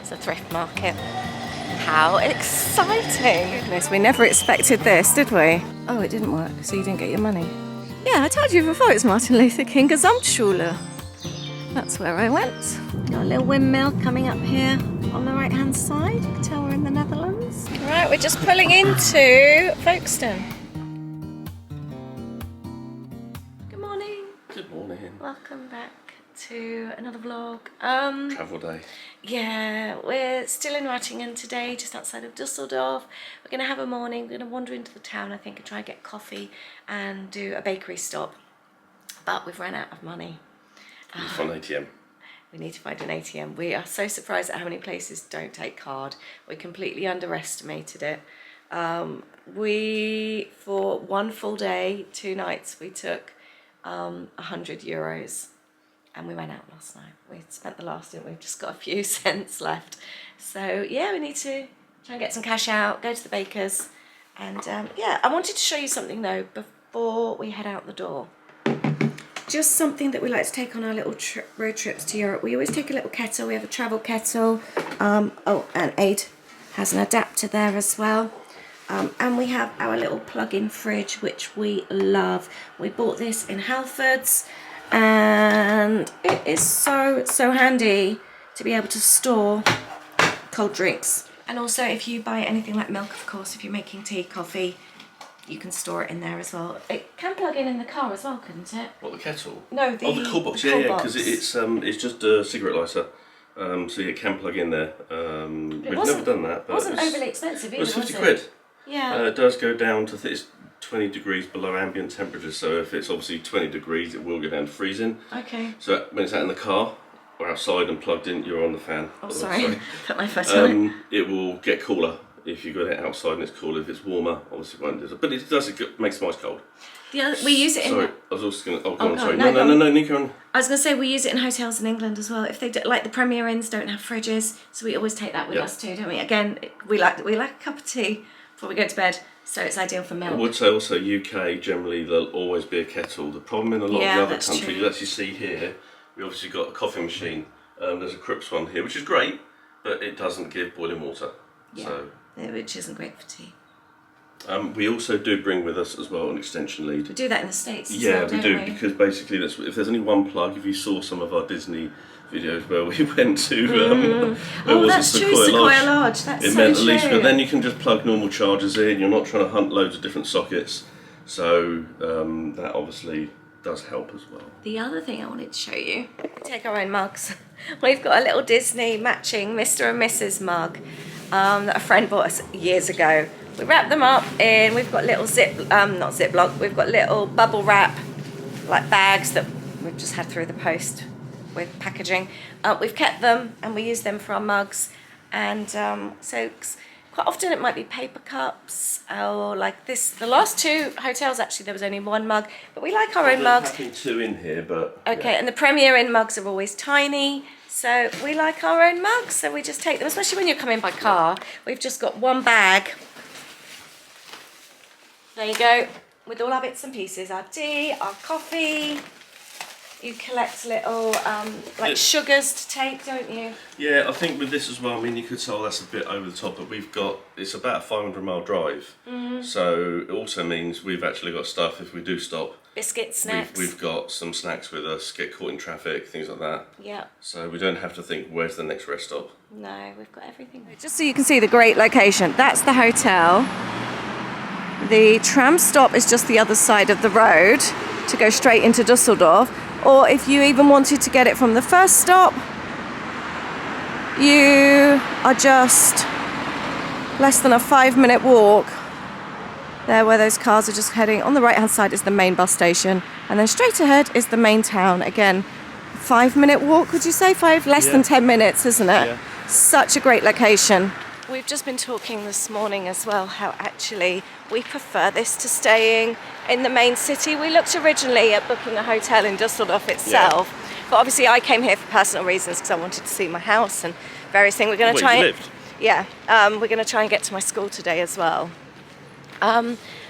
It's a thrift market. How exciting! Goodness, we never expected this, did we? Oh, it didn't work, so you didn't get your money. Yeah, I told you before, it's Martin Luther King Gesamtschule. That's where I went. Got a little windmill coming up here on the right-hand side. You can tell we're in the Netherlands. Right, we're just pulling into Folkestone. Good morning. Good morning. Welcome back to another vlog. Travel day. Yeah, we're still in Ratingen today, just outside of Dusseldorf. We're going to have a morning, we're going to wander into the town, I think, and try and get coffee and do a bakery stop. But we've run out of money. We found an ATM. We need to find an ATM. We are so surprised at how many places don't take card. We completely underestimated it. For one full day, 2 nights, we took €100. And we went out last night. We spent the last in, we've just got a few cents left. So yeah, we need to try and get some cash out, go to the baker's. And yeah, I wanted to show you something though before we head out the door. Just something that we like to take on our little road trips to Europe. We always take a little kettle. We have a travel kettle. Oh, and Aid has an adapter there as well. And we have our little plug-in fridge, which we love. We bought this in Halfords. And it is so handy to be able to store cold drinks. And also if you buy anything like milk, of course, if you're making tea, coffee, you can store it in there as well. It can plug in the car as well, couldn't it? What, the kettle? No, the the cool box. Yeah, because it's just a cigarette lighter. So you can plug in there. We've never done that. But it wasn't overly expensive either, it was 50 was quid. It? Yeah. It does go down to, it's 20 degrees below ambient temperature, so if it's obviously 20 degrees it will go down to freezing. Okay. So when it's out in the car or outside and plugged in, you're on the fan. Oh, sorry. Put my foot on it. It will get cooler if you got it outside and it's cooler. If it's warmer, obviously it won't. But it does, it makes them ice cold. We use it in... Sorry, I was also going to... Oh, go on, sorry. No, Nico. I was going to say we use it in hotels in England as well. If they do, like the Premier Inns don't have fridges, so we always take that with us too, don't we? Again, we like a cup of tea before we go to bed. So it's ideal for milk. I would say also UK, generally there'll always be a kettle. The problem in a lot of the other countries, you actually see here, we obviously got a coffee machine. There's a Crooks one here, which is great, but it doesn't give boiling water. Yeah, so, which isn't great for tea. We also do bring with us as well an extension lead. We do that in the States as well, don't we do, because basically if there's only one plug, if you saw some of our Disney videos where we went to that's true, Sequoia Lodge. That's it so meant at true. least, but then you can just plug normal chargers in. You're not trying to hunt loads of different sockets, so that obviously does help as well. The other thing I wanted to show you, we take our own mugs. We've got a little Disney matching Mr. and Mrs. mug that a friend bought us years ago. We wrap them up in, we've got little not Ziploc, we've got little bubble wrap like bags that we've just had through the post with packaging. We've kept them and we use them for our mugs, and so quite often it might be paper cups or like this. The last 2 hotels actually there was only 1 mug, but we like our own mugs. Having 2 in here, but okay, and the Premier Inn mugs are always tiny, so we like our own mugs, so we just take them, especially when you're coming by car. We've just got 1 bag. There you go, with all our bits and pieces, our tea, our coffee. You collect little sugars to take, don't you? Yeah, I think with this as well, I mean, you could say, oh, that's a bit over the top, but it's about a 500-mile drive. So it also means we've actually got stuff if we do stop. Biscuits, snacks. We've got some snacks with us, get caught in traffic, things like that. Yeah. So we don't have to think, where's the next rest stop? No, we've got everything. Just so you can see the great location, that's the hotel. The tram stop is just the other side of the road to go straight into Dusseldorf. Or if you even wanted to get it from the first stop, you are just less than a 5-minute walk. There where those cars are just heading. On the right hand side is the main bus station, and then straight ahead is the main town. Again, 5-minute walk, would you say? Less than 10 minutes, isn't it? Yeah. Such a great location. We've just been talking this morning as well how actually we prefer this to staying in the main city. We looked originally at booking a hotel in Dusseldorf itself, but obviously I came here for personal reasons because I wanted to see my house and various things. We're going to try. You lived? Yeah, we're going to try and get to my school today as well.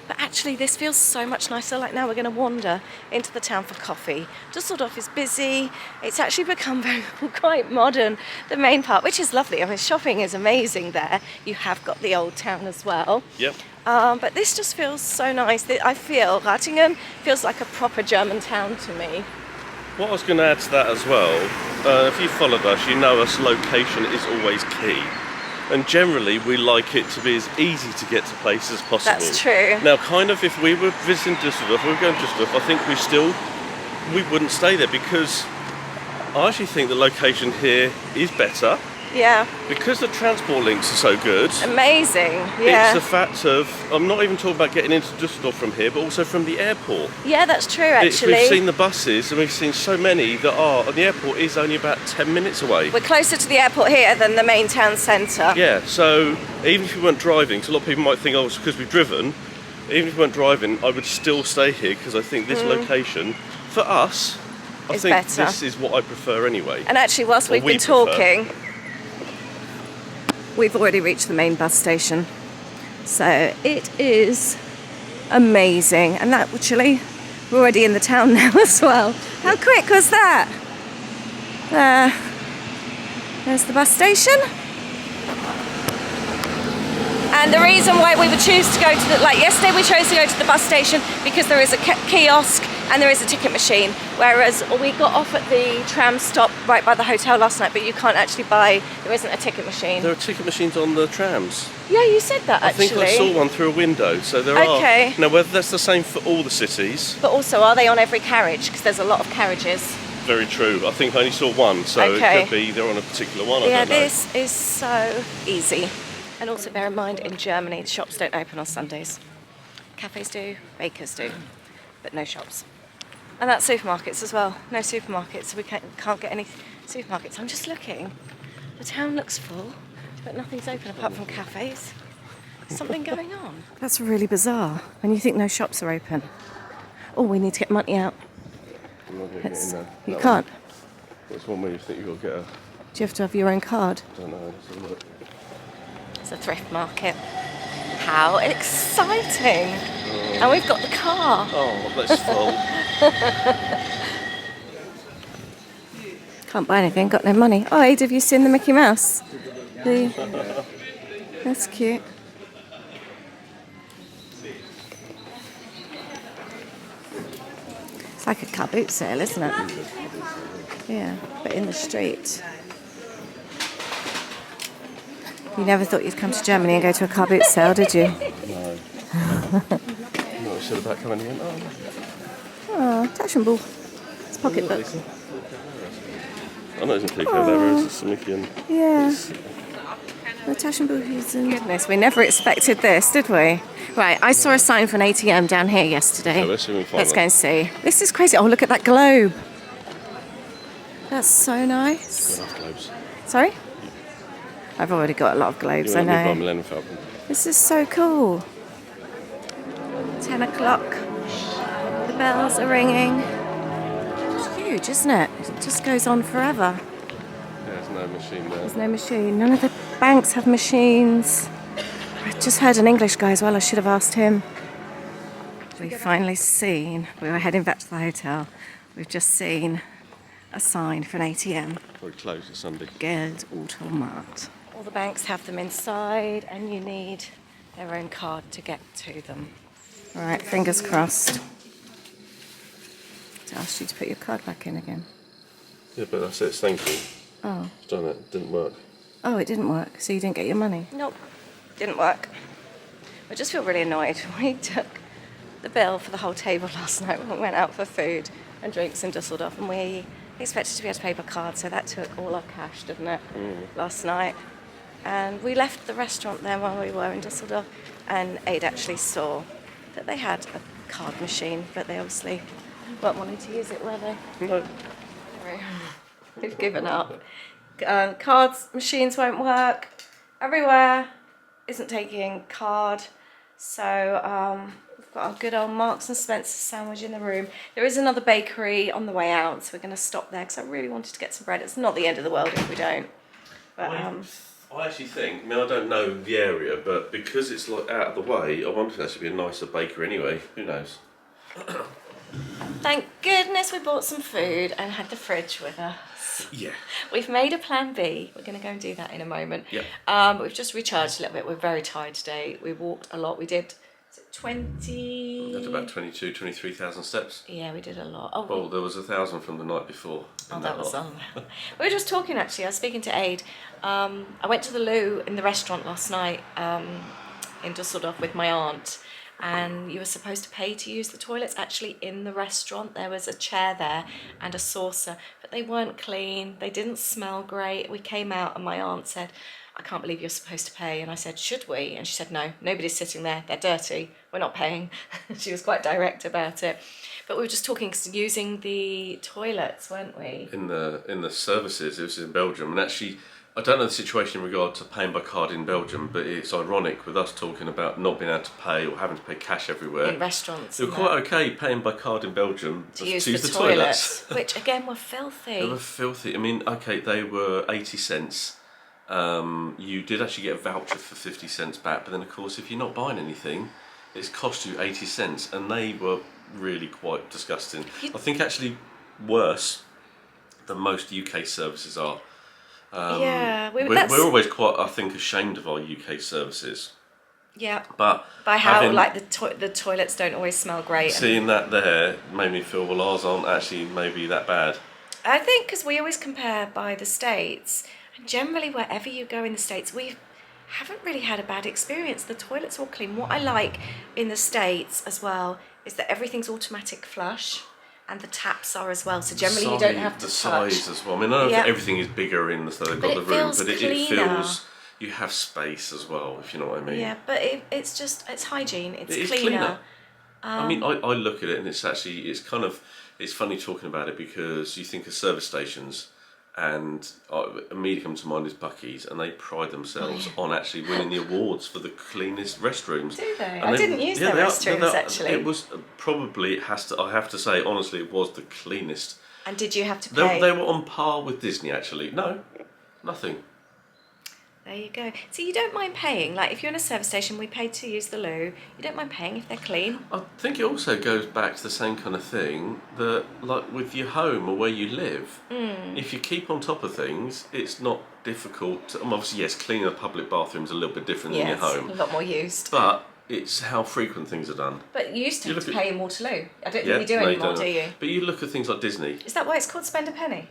But actually this feels so much nicer. Like now we're going to wander into the town for coffee. Düsseldorf is busy. It's actually become quite modern, the main part, which is lovely. I mean, shopping is amazing there. You have got the old town as well. Yep. But this just feels so nice. I feel Ratingen feels like a proper German town to me. What I was going to add to that as well, if you followed us, you know us, location is always key. And generally we like it to be as easy to get to places as possible. That's true. Now kind of if we were visiting Düsseldorf, we were going to Düsseldorf, I think we wouldn't stay there because I actually think the location here is better. Yeah. Because the transport links are so good. Amazing, yeah. It's the fact of, I'm not even talking about getting into Düsseldorf from here, but also from the airport. Yeah, that's true actually. We've seen the buses and we've seen so many that are, and the airport is only about 10 minutes away. We're closer to the airport here than the main town centre. Yeah, so even if we weren't driving, because a lot of people might think, oh, it's because we've driven, even if we weren't driving, I would still stay here because I think this location, for us, I think better. This is what I prefer anyway. And actually, whilst we've been talking, we've already reached the main bus station. So it is amazing. And actually, we're already in the town now as well. How quick was that? There's the bus station. And the reason why we would choose to go to the, like yesterday we chose to go to the bus station because there is a kiosk and there is a ticket machine, whereas we got off at the tram stop right by the hotel last night, but you can't actually buy, there isn't a ticket machine. There are ticket machines on the trams. Yeah, you said that actually. I think I saw one through a window, so there are. Now whether that's the same for all the cities. But also, are they on every carriage? Because there's a lot of carriages. Very true. I think I only saw one, so it could be they're on a particular one, I don't know. This is so easy. And also bear in mind, in Germany, the shops don't open on Sundays. Cafes do, bakers do, but no shops. And that's supermarkets as well. No supermarkets, we can't get any supermarkets. I'm just looking. The town looks full, but nothing's open apart from cafes. There's something going on. That's really bizarre. When you think no shops are open. Oh, we need to get money out. I'm not getting in there. You can't? That's one where you think you've got to get a... Do you have to have your own card? I don't know, let's have a look. It's a thrift market. How exciting! And we've got the car. Oh, that's full. Can't buy anything, got no money. Oh, Ada, have you seen the Mickey Mouse? That's cute. It's like a car boot sale, isn't it? Yeah, but in the street. You never thought you'd come to Germany and go to a car boot sale, did you? No. I'm not sure about coming in. Oh, Taschenbuch. It's pocketbook. I know it's in Pico there, it's a Mickey and... Yeah. The Taschenbuch is in... Goodness, we never expected this, did we? Right, I saw a sign for an ATM down here yesterday. So let's go and see. This is crazy. Oh, look at that globe. That's so nice. Got enough globes. Sorry? I've already got a lot of globes, I know. This is so cool. 10 o'clock. The bells are ringing. It's huge, isn't it? It just goes on forever. There's no machine there. There's no machine. None of the banks have machines. I just heard an English guy as well. I should have asked him. We've finally seen, we were heading back to the hotel. We've just seen a sign for an ATM. Very close to Sunday. Geldautomat. All the banks have them inside and you need their own card to get to them. All right, fingers crossed. To ask you to put your card back in again. Yeah, but that's it, thank you. Oh. I've done it, didn't work. Oh, it didn't work, so you didn't get your money? Nope, didn't work. I just feel really annoyed. We took the bill for the whole table last night when we went out for food and drinks in Düsseldorf, and we expected to be able to pay by card, so that took all our cash, didn't it, last night. And we left the restaurant there while we were in Düsseldorf, and Aid actually saw that they had a card machine, but they obviously weren't wanting to use it, were they? No. They've given up. Cards machines won't work everywhere. Isn't taking card, so we've got our good old Marks and Spencer sandwich in the room. There is another bakery on the way out, so we're going to stop there because I really wanted to get some bread. It's not the end of the world if we don't. But I I actually think, I mean, I don't know the area, but because it's like out of the way, I wonder if that should be a nicer baker anyway. Who knows? Thank goodness we bought some food and had the fridge with us. Yeah. We've made a plan B. We're going to go and do that in a moment. Yeah. We've just recharged a little bit. We're very tired today. We walked a lot. We did 20... That's about 23,000 steps. Yeah, we did a lot. Oh, well, there was 1,000 from the night before. Oh, that was on. We were just talking actually. I was speaking to Aid. I went to the loo in the restaurant last night in Dusseldorf with my aunt, and you were supposed to pay to use the toilets. Actually, in the restaurant, there was a chair there and a saucer, but they weren't clean. They didn't smell great. We came out, and my aunt said, "I can't believe you're supposed to pay." And I said, "Should we?" And she said, "No, nobody's sitting there. They're dirty. We're not paying." She was quite direct about it. But we were just talking, using the toilets, weren't we? In the services, it was in Belgium, and actually, I don't know the situation in regard to paying by card in Belgium, but it's ironic with us talking about not being able to pay or having to pay cash everywhere. In restaurants. They were quite okay paying by card in Belgium to use the toilets, which again were filthy. They were filthy. I mean, okay, they were 80 cents. You did actually get a voucher for 50 cents back, but then of course, if you're not buying anything, it's cost you 80 cents, and they were really quite disgusting. I think actually worse than most UK services are. Yeah, we're always quite, I think, ashamed of our UK services. Yeah, but by how like the toilets don't always smell great. Seeing that there made me feel, well, ours aren't actually maybe that bad. I think because we always compare by the States, and generally wherever you go in the States, we haven't really had a bad experience. The toilets all clean. What I like in the States as well is that everything's automatic flush, and the taps are as well. So generally you don't have to touch. The size as well. I mean, I know everything is bigger in the, so they've got the room, but it feels, you have space as well, if you know what I mean. Yeah, but it's just, it's hygiene. It's cleaner. I mean, I look at it and it's actually, it's funny talking about it because you think of service stations, and immediately come to mind is Buc-ee's, and they pride themselves on actually winning the awards for the cleanest restrooms. Do they? I didn't use their restrooms actually. It was probably, I have to say honestly, it was the cleanest. And did you have to pay? They were on par with Disney actually. No, nothing. There you go. So you don't mind paying, like if you're in a service station, we paid to use the loo, you don't mind paying if they're clean? I think it also goes back to the same kind of thing that, like with your home or where you live, if you keep on top of things, it's not difficult. Obviously, yes, cleaning a public bathroom is a little bit different than your home. A lot more used. But it's how frequent things are done. But you used to have to pay in Waterloo. I don't think we do anymore, do you? But you look at things like Disney. Is that why it's called Spend a Penny?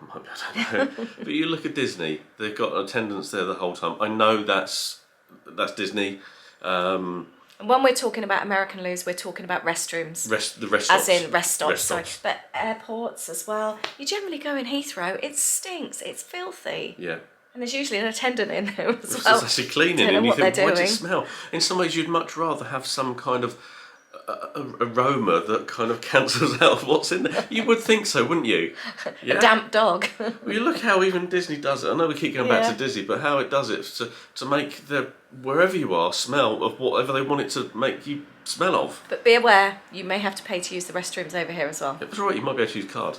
I don't know. But you look at Disney, they've got attendants there the whole time. I know that's Disney. And when we're talking about American loos, we're talking about restrooms. The rest stops. As in rest stops, sorry. But airports as well. You generally go in Heathrow, it stinks, it's filthy. Yeah. And there's usually an attendant in there as well. It's actually cleaning, and you think, why does it smell? In some ways, you'd much rather have some kind of aroma that kind of cancels out what's in there. You would think so, wouldn't you? Yeah? A damp dog. Well, you look how even Disney does it. I know we keep going back to Disney, but how it does it to make the wherever you are smell of whatever they want it to make you smell of. But be aware, you may have to pay to use the restrooms over here as well. It was right. You might be able to use card.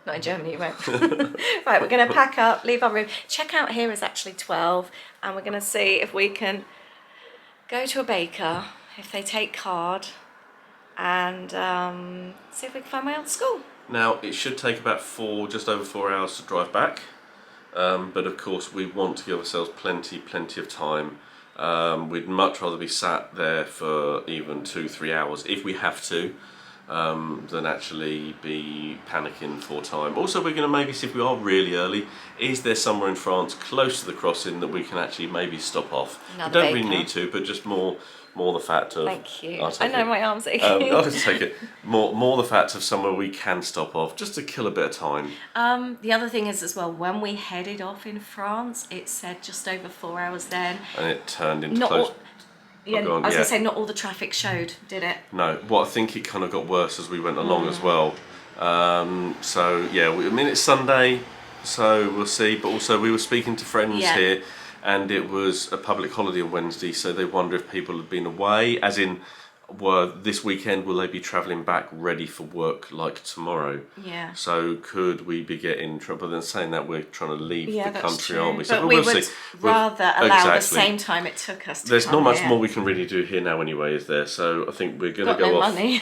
Not in Germany, you won't. Right, we're going to pack up, leave our room. Checkout here is actually 12, and we're going to see if we can go to a baker, if they take card, and see if we can find my aunt's school. Now, it should take about just over 4 hours to drive back, but of course we want to give ourselves plenty of time. We'd much rather be sat there for even 2-3 hours if we have to, than actually be panicking for time. Also, we're going to maybe see if we are really early, is there somewhere in France close to the crossing that we can actually maybe stop off? Another we don't really need to, but just more the fact of... Thank you. I know my arm's aching. I'll just take it. More the fact of somewhere we can stop off, just to kill a bit of time. The other thing is as well, when we headed off in France, it said just over 4 hours then. And it turned into close... I was going to say, not all the traffic showed, did it? No. Well, I think it kind of got worse as we went along as well. So, yeah, I mean, it's Sunday, so we'll see. But also, we were speaking to friends here, and it was a public holiday on Wednesday, so they wonder if people had been away, as in, this weekend will they be travelling back ready for work like tomorrow? Yeah. So could we be getting trouble? Then saying that we're trying to leave Yeah, the that's country, true. aren't we? But So we we'll would see. rather allow the Exactly. same time it took us to There's come not much here. more we can really do here now anyway, is there? So I think we're going to Got go no off. money.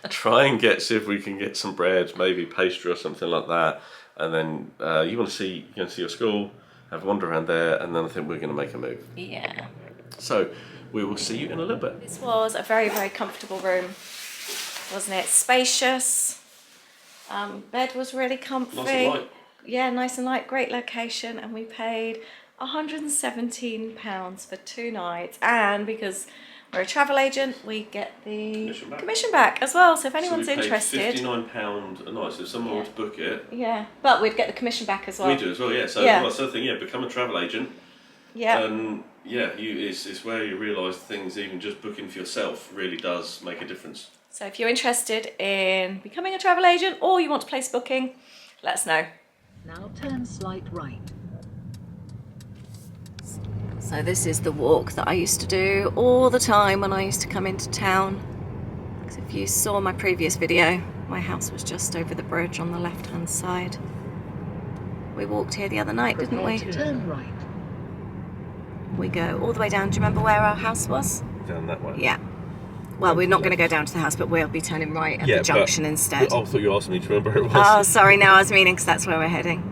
Try and see if we can get some bread, maybe pastry or something like that. And then you're going to see your school, have a wander around there, and then I think we're going to make a move. Yeah. So we will see you in a little bit. This was a very, very comfortable room, wasn't it? Spacious. Bed was really comfy. Nice and light. Yeah, nice and light. Great location, and we paid £117 for 2 nights. And because we're a travel agent, we get the commission back as well. So if anyone's so we paid interested, £59 a night. So if someone wants to book it, yeah, but we'd get the commission back as well. we do as well. Yeah. So Yeah. that's the thing. Yeah, become a travel agent. Yeah. And yeah, it's where you realise things. Even just booking for yourself really does make a difference. So if you're interested in becoming a travel agent or you want to place booking, let us know. Now turn slight right. So this is the walk that I used to do all the time when I used to come into town. Because if you saw my previous video, my house was just over the bridge on the left-hand side. We walked here the other night, didn't Prepare we? to turn right. We go all the way down. Do you remember where our house was? Down that way. Yeah. Well, we're not going to go down to the house, but we'll be turning right at the junction instead. I thought you asked me to remember where it was. Oh, sorry, no, I was meaning because that's where we're heading.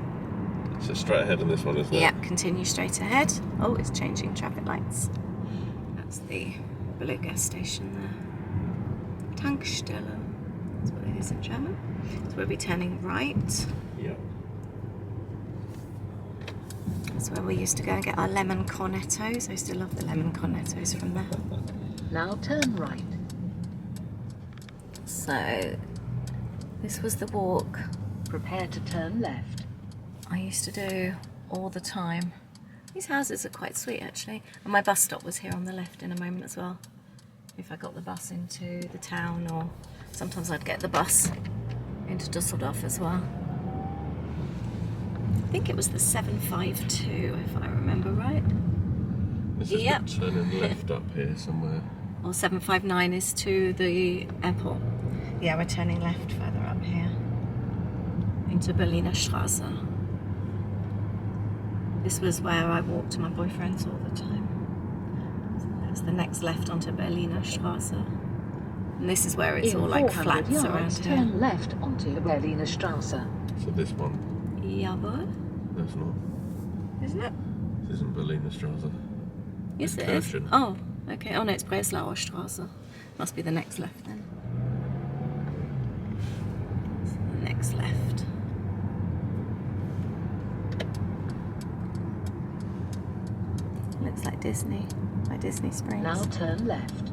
So straight ahead on this one, isn't it? Yeah, continue straight ahead. Oh, it's changing traffic lights. That's the blue gas station there. Tankstelle. That's what it is in German. So we'll be turning right. Yeah. That's where we used to go and get our lemon cornettos. I used to love the lemon cornettos from there. Now turn right. So, this was the walk Prepare to turn left. I used to do all the time. These houses are quite sweet actually. And my bus stop was here on the left in a moment as well. If I got the bus into the town, or sometimes I'd get the bus into Dusseldorf as well. I think it was the 752 if I remember right. This is Yep. turning left up here somewhere. Or 759 is to the airport. Yeah, we're turning left further up here into Berliner Straße. This was where I walked to my boyfriend's all the time. So that's the next left onto Berliner Straße. And this is where it's In all like 400 flats around yards, here. turn left onto Berliner Straße. So this one, Jawohl. that's not. Isn't it? This isn't Berliner Straße. Yes, it is. Kirchen. Oh, okay. Oh no, it's Breslauer Straße. Must be the next left then. So the next left. Looks like Disney Springs. Now turn left.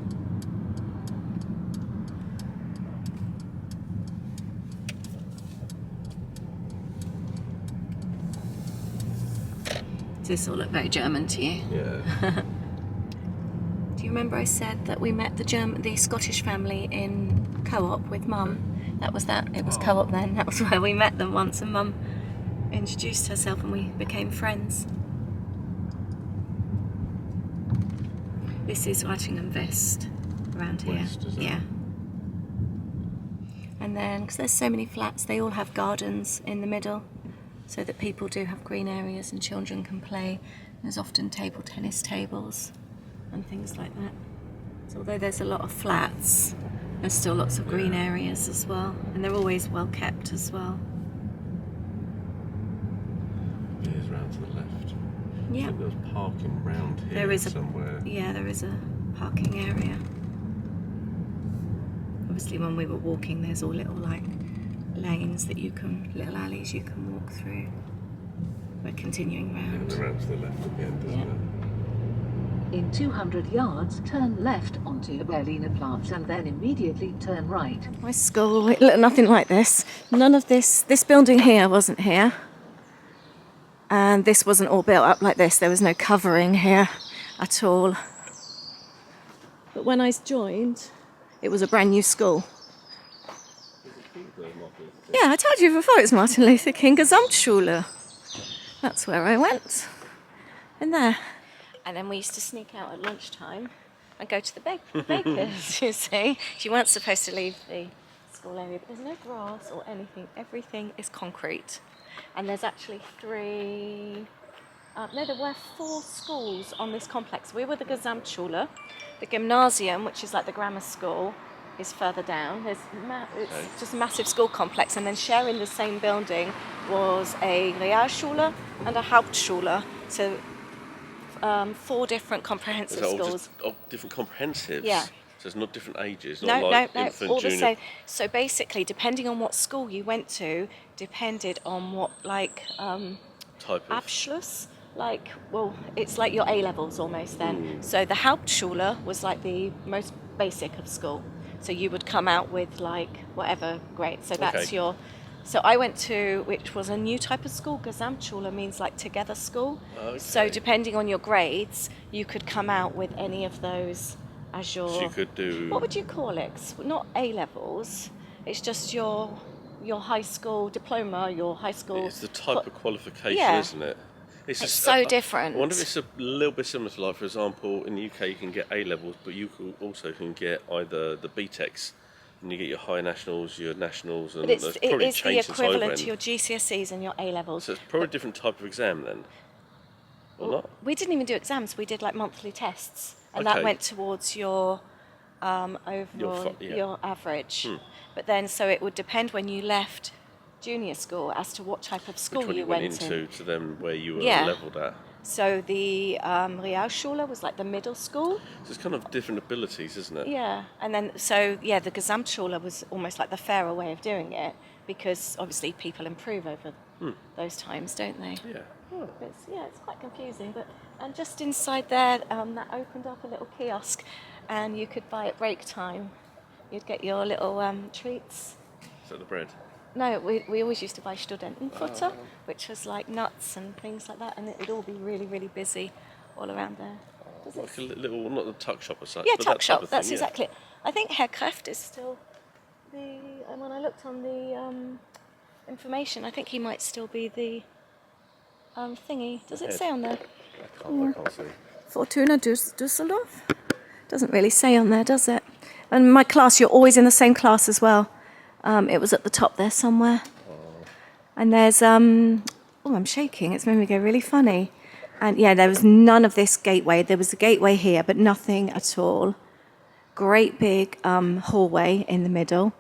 Does this all look very German to you? Yeah. Do you remember I said that we met the Scottish family in Co-op with Mum? That was that. It was Co-op then. That was where we met them once, and Mum introduced herself and we became friends. This is Ratchingham West around here. West, is it? Yeah. And then, because there's so many flats, they all have gardens in the middle, so that people do have green areas and children can play. There's often table tennis tables and things like that. So although there's a lot of flats, there's still lots of green areas as well, and they're always well kept as well. Here's round to the left. I Yeah. think there's parking round here There is somewhere. there is a parking area. Obviously when we were walking there's all little like lanes that little alleys you can walk through. We're continuing And round. around to the left at the end, isn't Yeah. it? In 200 yards, turn left onto Berliner Platz and then immediately turn right. My school, it looked nothing like this. None of this building here wasn't here. And this wasn't all built up like this. There was no covering here at all. But when I joined, it was a brand new school. Yeah, I told you before it's Martin Luther King Gesamtschule. That's where I went. In there. And then we used to sneak out at lunchtime and go to the bakers, you see. She weren't supposed to leave the school area, but there's no grass or anything. Everything is concrete. And there's actually there were 4 schools on this complex. We were the Gesamtschule. The Gymnasium, which is like the grammar school, is further down. It's just a massive school complex, and then sharing the same building was a Realschule and a Hauptschule. So 4 different comprehensive schools. Different comprehensives? Yeah. So it's not different ages? No, infant, all the junior. same. So basically, depending on what school you went to, depended on what, Type of... Abschluss, it's like your A-levels almost then. So the Hauptschule was like the most basic of school. So you would come out with whatever grade. So that's your... So I went to, which was a new type of school. Gesamtschule means together school. Okay. So depending on your grades, you could come out with any of those as your... So you could do... What would you call it? Not A-levels. It's just your high school diploma, your high school... It's the type of qualification, isn't it? It's so different. I wonder if it's a little bit similar to, for example, in the UK you can get A-levels, but you also can get either the BTECs, and you get your high nationals, your nationals, and but it is the equivalent to your your GCSEs and your A-levels. So it's probably a different type of exam then, or not? We didn't even do exams. We did monthly tests, and that went towards your overall your average. But then, so it would depend when you left junior school as to what type of school you went into to them where you were levelled at. So the Realschule was the middle school. So it's kind of different abilities, isn't it? Yeah, and then the Gesamtschule was almost like the fairer way of doing it, because obviously people improve over those times, don't they? Yeah. It's quite confusing, and just inside there, that opened up a little kiosk, and you could buy at break time. You'd get your little treats. Is that the bread? No, we always used to buy Studentenfutter, which was nuts and things like that, and it would all be really, really busy all around there. Like a little, not the tuck shop or something. Yeah, but tuck shop, that's thing, exactly it. I think Herr Kraft is still when I looked on the information, I think he might still be the thingy. Does it say on there? I can't see. Fortuna Düsseldorf? Doesn't really say on there, does it? And my class, you're always in the same class as well. It was at the top there somewhere. And there's, I'm shaking. It's made me go really funny. And there was none of this gateway. There was a gateway here, but nothing at all. Great big hallway in the middle.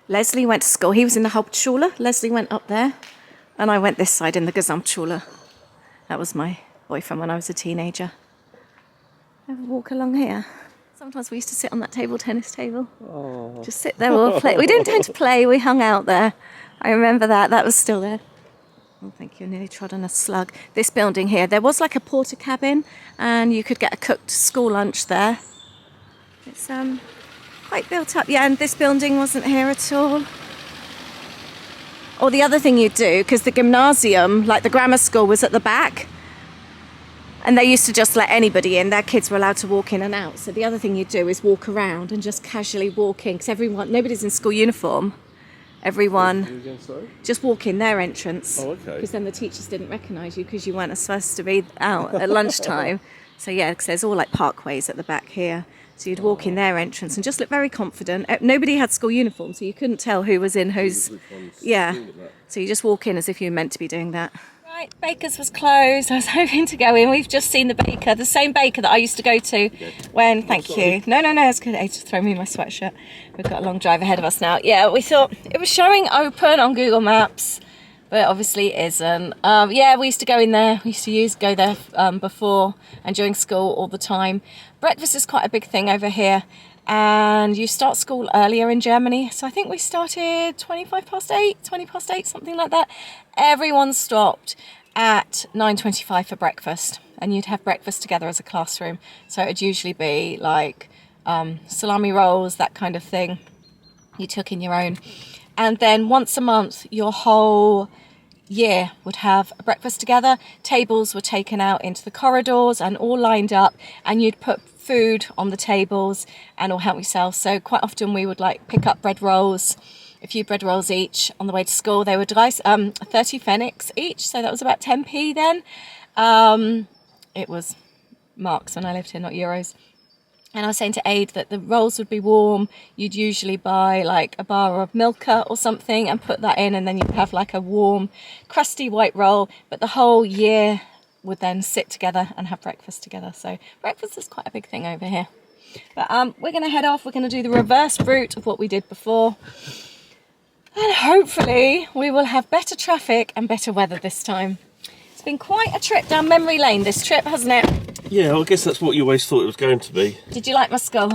Leslie went to school. He was in the Hauptschule. Leslie went up there. And I went this side in the Gesamtschule. That was my boyfriend when I was a teenager. Ever walk along here? Sometimes we used to sit on that table tennis table. Oh. Just sit there or play. We didn't tend to play, we hung out there. I remember that. That was still there. Oh, thank you. I nearly trod on a slug. This building here, there was a porter cabin, and you could get a cooked school lunch there. It's quite built up. Yeah, and this building wasn't here at all. Or the other thing you'd do, because the gymnasium, the grammar school, was at the back. And they used to just let anybody in. Their kids were allowed to walk in and out. So the other thing you do is walk around and just casually walk in, because nobody's in school uniform. Everyone just walk in their entrance. Oh, okay. Because then the teachers didn't recognise you because you weren't supposed to be out at lunchtime. So because there's all parkways at the back here. So you'd walk in their entrance and just look very confident. Nobody had school uniform, so you couldn't tell who was in whose. Yeah. So you just walk in as if you were meant to be doing that. Right, Baker's was closed. I was hoping to go in. We've just seen the baker, the same baker that I used to go to when, thank you. No, it's good. Hey, just throw me my sweatshirt. We've got a long drive ahead of us now. Yeah, we thought it was showing open on Google Maps, but obviously it isn't. We used to go in there. We used to go there before and during school all the time. Breakfast is quite a big thing over here. And you start school earlier in Germany. So I think we started 20 past 8, something like that. Everyone stopped at 9:25 for breakfast. And you'd have breakfast together as a classroom. So it would usually be salami rolls, that kind of thing. You took in your own. And then once a month, your whole year would have a breakfast together. Tables were taken out into the corridors and all lined up. And you'd put food on the tables and all help yourself. So quite often we would pick up bread rolls, a few bread rolls each on the way to school. They were 30 pfennigs each, so that was about 10p then. It was marks when I lived here, not euros. And I was saying to Aid that the rolls would be warm. You'd usually buy like a bar of Milka or something and put that in, and then you'd have like a warm, crusty white roll. But the whole year would then sit together and have breakfast together. So breakfast is quite a big thing over here. But we're going to head off. We're going to do the reverse route of what we did before. And hopefully we will have better traffic and better weather this time. It's been quite a trip down memory lane, this trip, hasn't it? Yeah, well, I guess that's what you always thought it was going to be. Did you like my school?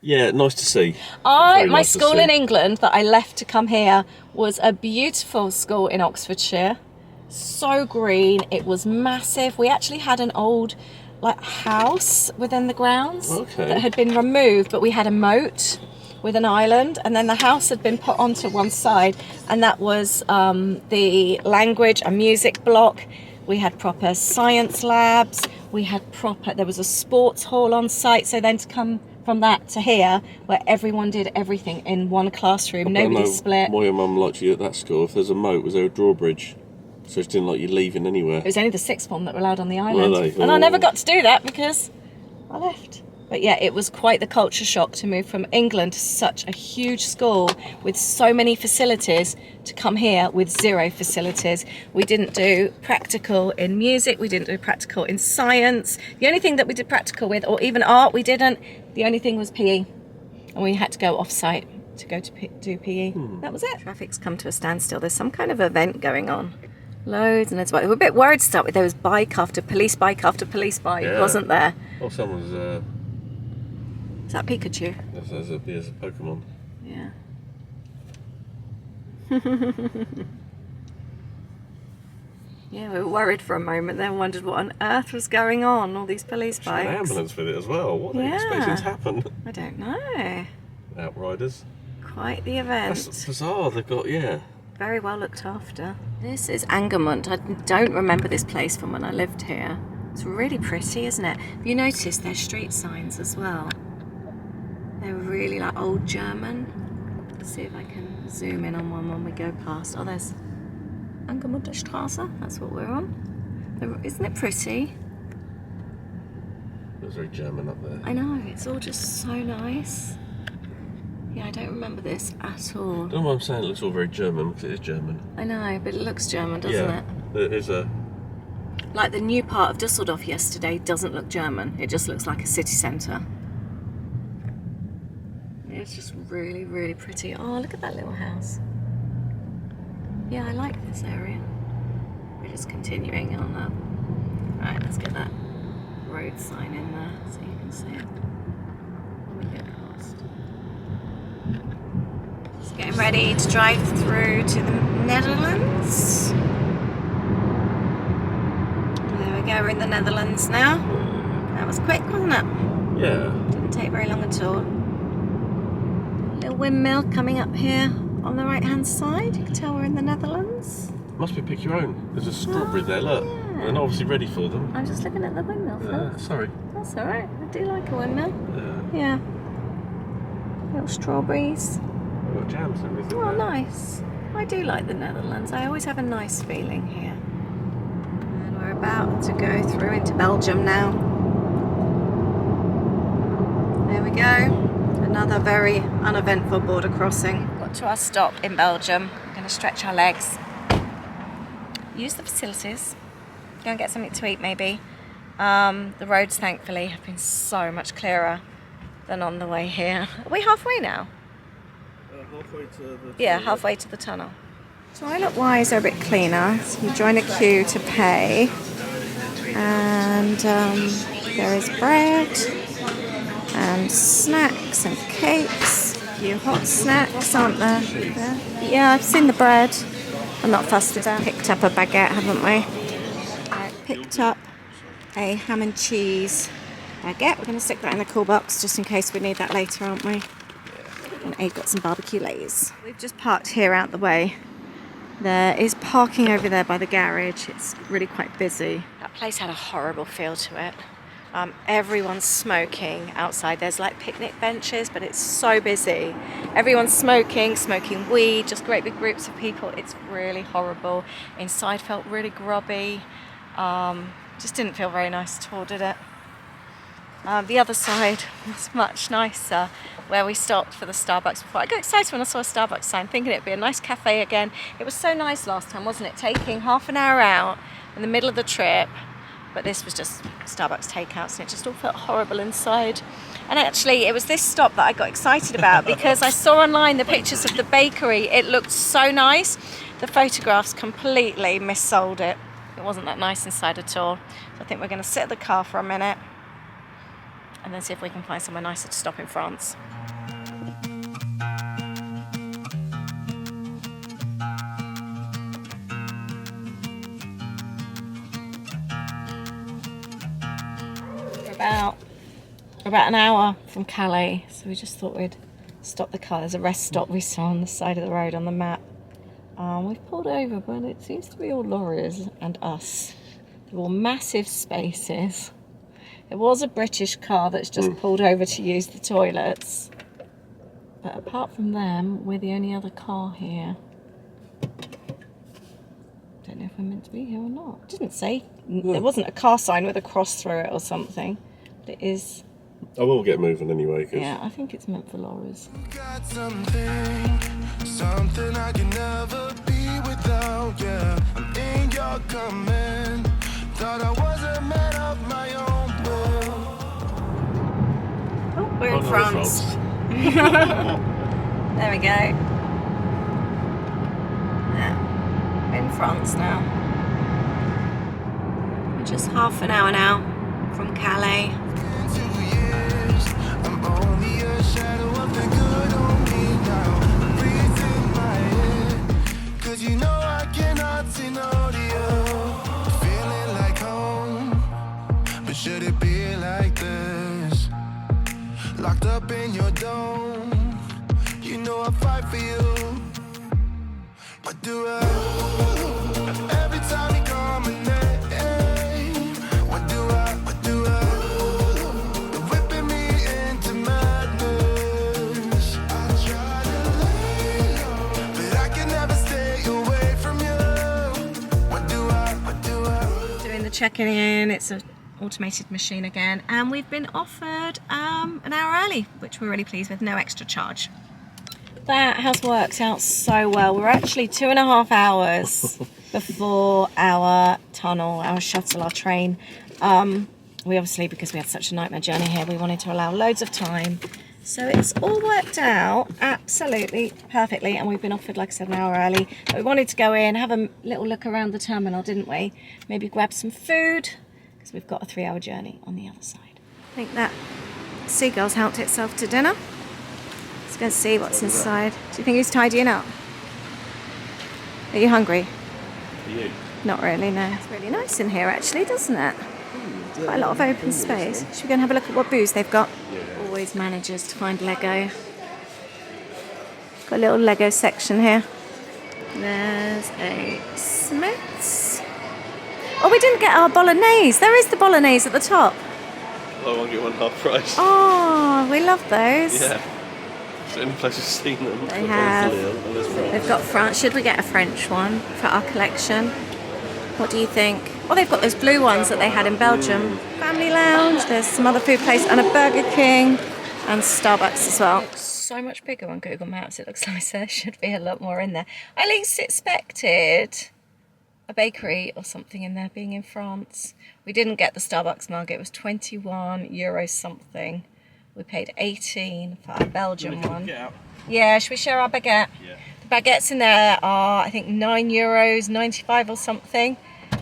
Yeah, nice to see. My nice to school see. in England that I left to come here was a beautiful school in Oxfordshire. So green, it was massive. We actually had an old like house within the grounds that had been removed, but we had a moat with an island, and then the house had been put onto one side, and that was the language and music block. We had proper science labs, there was a sports hall on site. So then to come from that to here, where everyone did everything in one classroom, nobody split. Why your mum liked you at that school? If there's a moat, was there a drawbridge? So she didn't like you leaving anywhere? It was only the sixth form that were allowed on the island. Were they? And I never got to do that because I left. But yeah, it was quite the culture shock to move from England to such a huge school with so many facilities to come here with zero facilities. We didn't do practical in music, we didn't do practical in science. The only thing that we did practical with, or even art, we didn't. The only thing was PE. And we had to go off-site to go to do PE. That was it. Traffic's come to a standstill. There's some kind of event going on. Loads and loads. We were a bit worried to start with. There was bike after police bike after police bike, wasn't there? Well, someone's... Is that Pikachu? There's a Pokemon. Yeah. Yeah, we were worried for a moment, then wondered what on earth was going on, all these police bikes. An ambulance with it as well. What are they expecting to happen? I don't know. Outriders. Quite the event. That's bizarre. They've got, Very well looked after. This is Angermund. I don't remember this place from when I lived here. It's really pretty, isn't it? Have you noticed there's street signs as well? They're really like old German. Let's see if I can zoom in on one when we go past. Oh, there's Angermunder Straße. That's what we're on. Isn't it pretty? It was very German up there. I know, it's all just so nice. Yeah, I don't remember this at all. I don't know why I'm saying it looks all very German, because it is German. I know, but it looks German, doesn't it? It is a... Like the new part of Dusseldorf yesterday doesn't look German. It just looks like a city centre. It's just really, really pretty. Oh, look at that little house. Yeah, I like this area. We're just continuing on that. Right, let's get that road sign in there so you can see it when we get past. Just getting ready to drive through to the Netherlands. There we go, we're in the Netherlands now. That was quick, wasn't it? Yeah. Didn't take very long at all. Little windmill coming up here on the right hand side. You can tell we're in the Netherlands. Must be pick your own. There's a strawberry there, look. Yeah. They're not obviously ready for them. I'm just looking at the windmill, Phil. Sorry. That's alright. I do like a windmill. Yeah. Little strawberries. We've got jams and everything. Oh, there. nice. I do like the Netherlands. I always have a nice feeling here. And we're about to go through into Belgium now. There we go. Another very uneventful border crossing. Got to our stop in Belgium. We're going to stretch our legs. Use the facilities. Go and get something to eat maybe. The roads thankfully have been so much clearer than on the way here. Are we halfway now? Halfway to the... Yeah, halfway to the tunnel. Toilet-wise, they're a bit cleaner. So you join a queue to pay. And there is bread and snacks and cakes. A few hot snacks, aren't there? Yeah, I've seen the bread. I'm not fussed with that. Picked up a baguette, haven't we? Picked up a ham and cheese baguette. We're going to stick that in the cool box just in case we need that later, aren't we? And Abe got some barbecue lays. We've just parked here out the way. There is parking over there by the garage. It's really quite busy. That place had a horrible feel to it. Everyone's smoking outside. There's like picnic benches, but it's so busy. Everyone's smoking weed, just great big groups of people. It's really horrible. Inside felt really grubby. Just didn't feel very nice at all, did it? The other side was much nicer, where we stopped for the Starbucks before. I got excited when I saw a Starbucks sign, thinking it'd be a nice cafe again. It was so nice last time, wasn't it? Taking half an hour out in the middle of the trip, but this was just Starbucks takeouts, and it just all felt horrible inside. And actually, it was this stop that I got excited about because I saw online the pictures of the bakery. It looked so nice. The photographs completely missold it. It wasn't that nice inside at all. So I think we're going to sit at the car for a minute and then see if we can find somewhere nicer to stop in France. We're about an hour from Calais, so we just thought we'd stop the car. There's a rest stop we saw on the side of the road on the map. We've pulled over, but it seems to be all lorries and us. They're all massive spaces. There was a British car that's just pulled over to use the toilets. But apart from them, we're the only other car here. Don't know if we're meant to be here or not. It didn't say. There wasn't a car sign with a cross through it or something. But it is. I will get moving anyway. Yeah, I think it's meant for lorries. Got something I can never be without, yeah. I'm in your command. Thought I was a man of my own will. Oh, we're in France. There we go. Yeah, we're in France now. We're just half an hour now from Calais. In 2 years, I'm only a shadow of the good on me now. I'm breathing my head, 'cause you know I cannot say no to you. Feeling like home, but should it be like this? Locked up in your dome, you know I fight for you. What do I? Every time you call my name, what do I? You're whipping me into madness. I try to lay low, but I can never stay away from you. What do I? Doing the checking in. It's an automated machine again, and we've been offered an hour early, which we're really pleased with. No extra charge. That has worked out so well. We're actually 2.5 hours before our tunnel, our shuttle, our train. We obviously, because we had such a nightmare journey here, we wanted to allow loads of time. So it's all worked out absolutely perfectly, and we've been offered, like I said, an hour early. But we wanted to go in, have a little look around the terminal, didn't we? Maybe grab some food, because we've got a 3-hour journey on the other side. I think that seagull's helped itself to dinner. Let's go see what's inside. Do you think he's tidying up? Are you hungry? For you. Not really, no. It's really nice in here, actually, doesn't it? Quite a lot of open space. Should we go and have a look at what booze they've got? Yeah. Always manages to find Lego. Got a little Lego section here. There's a Smith's. Oh, we didn't get our bolognese. There is the bolognese at the top. Buy one, get one half price. Oh, we love those. Yeah. It's the only place I've seen them. They have. They've got France. Should we get a French one for our collection? What do you think? Oh, they've got those blue ones that they had in Belgium. Family Lounge. There's some other food place and a Burger King and Starbucks as well. It's so much bigger on Google Maps. It looks like there should be a lot more in there. I at least expected a bakery or something in there, being in France. We didn't get the Starbucks mug. It was €21 something. We paid 18 for our Belgian one. Yeah, should we share our baguette? Yeah. The baguettes in there are, I think, €9.95 or something,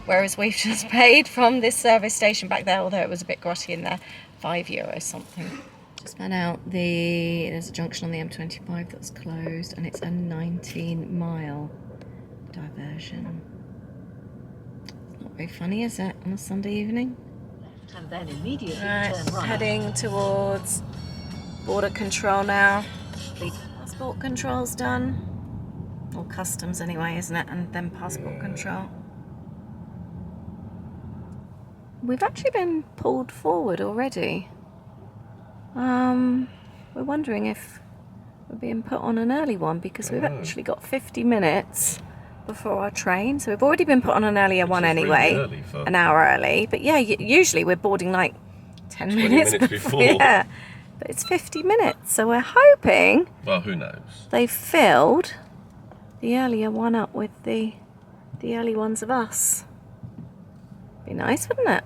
whereas we've just paid from this service station back there, although it was a bit grotty in there, €5 something. Just found out there's a junction on the M25 that's closed, and it's a 19-mile diversion. It's not very funny, is it, on a Sunday evening? And then immediately Right, turn right. heading towards border control now. Passport control's done. Or customs anyway, isn't it? And then passport control. We've actually been pulled forward already. We're wondering if we're being put on an early one, because we've actually got 50 minutes before our train. So we've already been put on an earlier one anyway, Really early for... an hour early. But yeah, usually we're boarding like 10 20 minutes, minutes before. Yeah, but it's 50 minutes, so we're hoping Well, who knows? they filled the earlier one up with the early ones of us. Be nice, wouldn't it?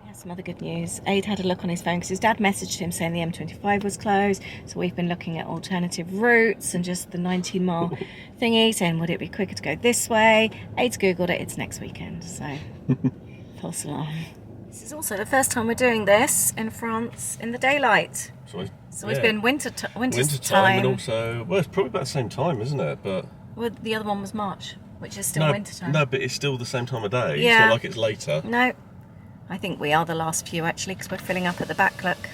Yeah, some other good news. Aid had a look on his phone because his dad messaged him saying the M25 was closed. So we've been looking at alternative routes and just the 19-mile thingy, saying would it be quicker to go this way? Aid's googled it. It's next weekend, so false alarm. This is also the first time we're doing this in France in the daylight. So It's been winter time, time. and also, well, it's probably about the same time, isn't it? But Well, the other one was March, which is still winter time. no, but it's still the same time of day. Yeah. It's not like it's later. No, I think we are the last few actually because we're filling up at the back. Look.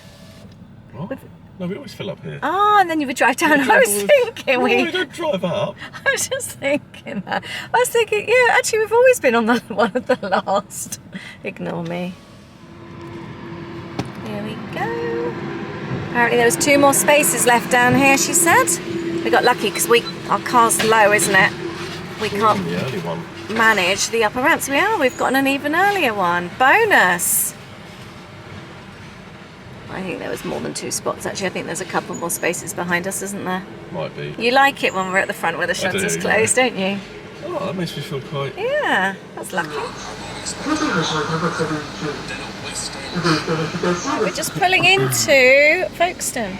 What? No, we always fill up here. Ah, and then you would drive down. I was thinking No, we. we don't drive up. I was just thinking that. I was thinking, yeah, actually, we've always been on the one of the last. Ignore me. Here we go. Apparently, there was 2 more spaces left down here. She said. We got lucky because our car's low, isn't it? We can't The early one. manage the upper ramps. We've gotten an even earlier one. Bonus. I think there was more than 2 spots actually. I think there's a couple more spaces behind us, isn't there? Might be. You like it when we're at the front where the shutters do, close, don't you? Oh, that makes me feel quite. Yeah, that's lucky. We're just pulling into Folkestone.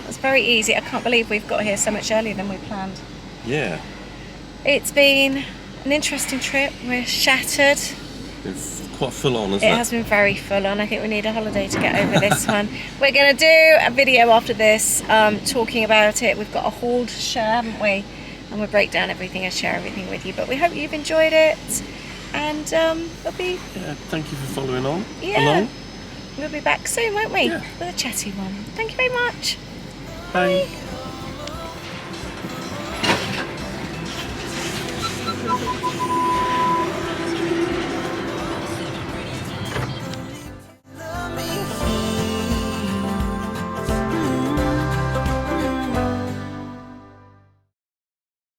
It's very easy. I can't believe we've got here so much earlier than we planned. Yeah. It's been an interesting trip. We're shattered. It's quite full on, isn't It it? has been very full on. I think we need a holiday to get over this one. We're going to do a video after this talking about it. We've got a haul to share, haven't we? And we'll break down everything and share everything with you. But we hope you've enjoyed it. And we'll be Thank you for following on. Yeah. Along. We'll be back soon, won't we? Yeah. With a chatty one. Thank you very much. Bye. Bye.